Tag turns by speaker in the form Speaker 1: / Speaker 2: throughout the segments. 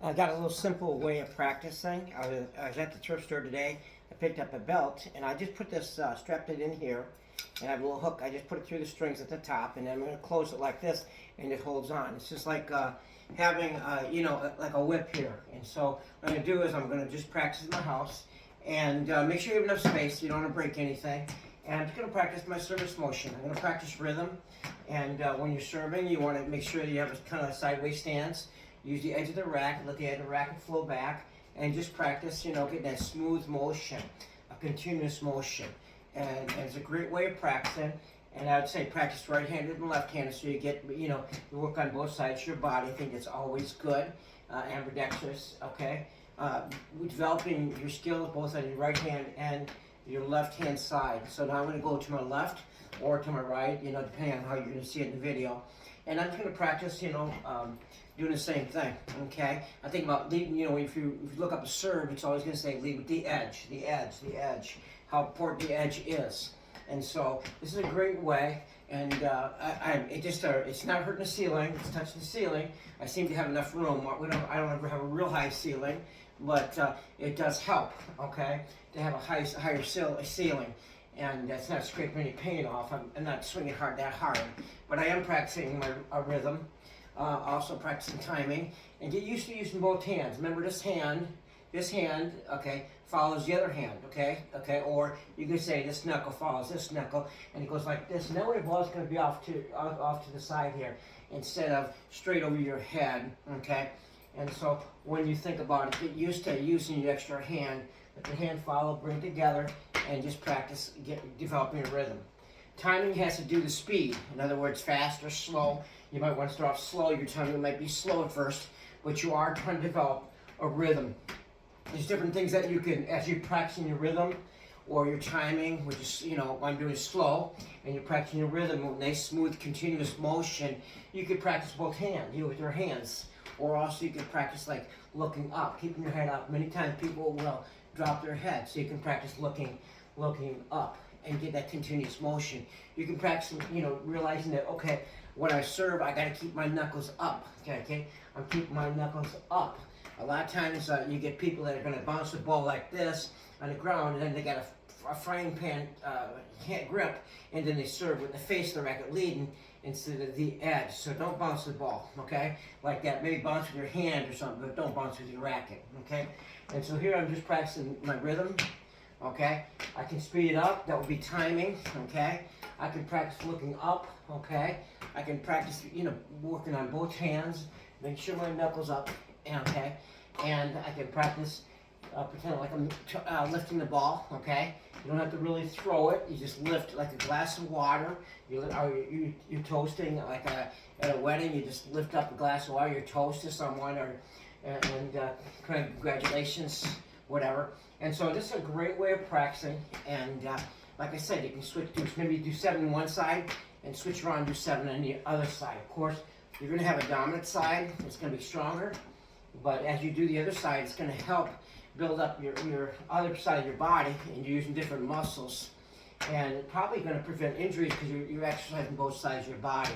Speaker 1: I got a little simple way of practicing. I was at the thrift store today. I picked up a belt and I just put this, strapped it in here, and I have a little hook. I just put it through the strings at the top, and then I'm going to close it like this, and it holds on. It's just like having, like a whip here. And so what I'm going to do is I'm going to just practice in my house, and make sure you have enough space. You don't want to break anything. And I'm just going to practice my service motion. I'm going to practice rhythm. And when you're serving, you want to make sure that you have a kind of a sideways stance. Use the edge of the racket, let the edge of the racket flow back, and just practice, getting that smooth motion, a continuous motion. And it's a great way of practicing. And I would say practice right-handed and left-handed so you get, you work on both sides of your body. I think it's always good, ambidextrous, okay? Developing your skills both on your right hand and your left-hand side. So now I'm going to go to my left or to my right, depending on how you're going to see it in the video. And I'm just going to practice, doing the same thing, okay? I think about leading, if you look up a serve, it's always going to say lead with the edge, the edge, the edge, how important the edge is. And so this is a great way, and it's not hurting the ceiling, it's touching the ceiling. I seem to have enough room. I don't ever have a real high ceiling, but it does help, okay, to have a higher ceiling. And that's not scraping any paint off. I'm not swinging that hard, but I am practicing my rhythm. Also practicing timing, and get used to using both hands. Remember this hand, okay, follows the other hand, okay, or you could say this knuckle follows this knuckle, and it goes like this. And that way the ball's going to be off to the side here, instead of straight over your head, okay. And so when you think about it, get used to using your extra hand. Let the hand follow, bring it together, and just practice developing a rhythm. Timing has to do the speed. In other words, fast or slow. You might want to start off slow. Your timing might be slow at first, but you are trying to develop a rhythm. There's different things that you can, as you're practicing your rhythm or your timing, which is, I'm doing slow, and you're practicing your rhythm, nice, smooth, continuous motion. You could practice both hands, with your hands, or also you can practice like looking up, keeping your head up. Many times people will drop their head, so you can practice looking up and get that continuous motion. You can practice, realizing that, okay, when I serve, I gotta keep my knuckles up, okay? I'm keeping my knuckles up. A lot of times you get people that are gonna bounce the ball like this on the ground, and then they got a frying pan grip, and then they serve with the face of the racket leading instead of the edge. So don't bounce the ball, okay? Like that, maybe bounce with your hand or something, but don't bounce with your racket, okay? And so here I'm just practicing my rhythm, okay? I can speed it up, that would be timing, okay? I can practice looking up, okay? I can practice, working on both hands, make sure my knuckles up, okay? And I can practice pretend like I'm lifting the ball, okay? You don't have to really throw it, you just lift like a glass of water. You're toasting like at a wedding, you just lift up a glass of water, you're toast to someone, and congratulations, whatever. And so this is a great way of practicing, and like I said, you can switch to, maybe do 7 on one side, and switch around and do 7 on the other side. Of course, you're going to have a dominant side, it's going to be stronger, but as you do the other side, it's going to help build up your other side of your body, and you're using different muscles, and it's probably going to prevent injuries because you're exercising both sides of your body.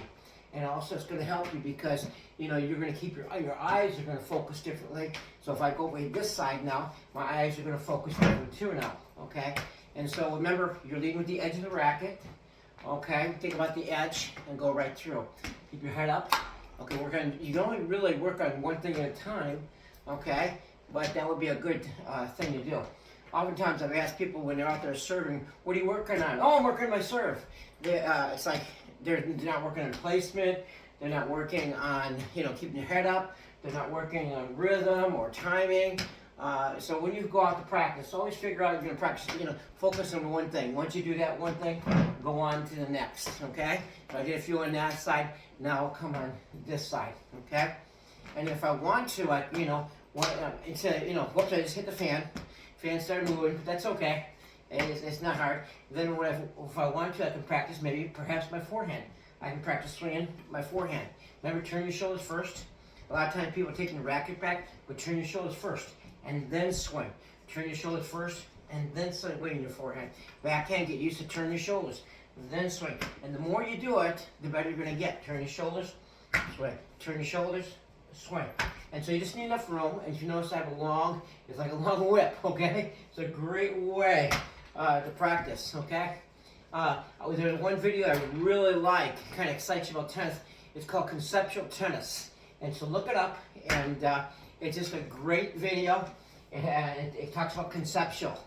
Speaker 1: And also it's going to help you because, you're going to keep your eyes are going to focus differently. So if I go way this side now, my eyes are going to focus differently too now, okay? And so remember, you're leading with the edge of the racket, okay? Think about the edge and go right through. Keep your head up. Okay, you can only really work on one thing at a time, okay? But that would be a good thing to do. Oftentimes I've asked people when they're out there serving, what are you working on? Oh, I'm working on my serve. It's like they're not working on placement, they're not working on, keeping your head up, they're not working on rhythm or timing. So when you go out to practice, always figure out you're going to practice, focus on one thing. Once you do that one thing, go on to the next, okay? So I did a few on that side, now I'll come on this side, okay? And if I want to, instead of, whoops, I just hit the fan started moving, but that's okay. It's not hard. Then if I want to, I can practice perhaps my forehand. I can practice swinging my forehand. Remember, turn your shoulders first. A lot of times people are taking the racket back, but turn your shoulders first and then swing. Turn your shoulders first and then swing your forehand. Backhand, get used to turn your shoulders, then swing. And the more you do it, the better you're going to get. Turn your shoulders, swing. Turn your shoulders, swing. And so you just need enough room, and you notice I have it's like a long whip, okay? It's a great way to practice, okay? There's one video I really like, kind of excites you about tennis. It's called Conceptual Tennis. And so look it up, and it's just a great video. It talks about conceptual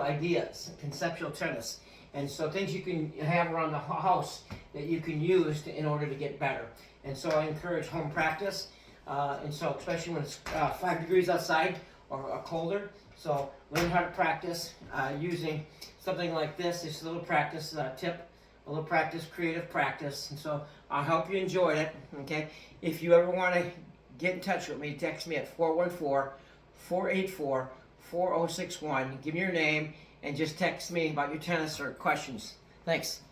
Speaker 1: ideas, conceptual tennis. And so things you can have around the house that you can use in order to get better. And so I encourage home practice. And so especially when it's 5 degrees outside or colder. So learn how to practice using something like this. It's a little practice tip, a little practice, creative practice. And so I hope you enjoyed it, okay? If you ever want to get in touch with me, text me at 414-484-4061. Give me your name and just text me about your tennis or questions. Thanks.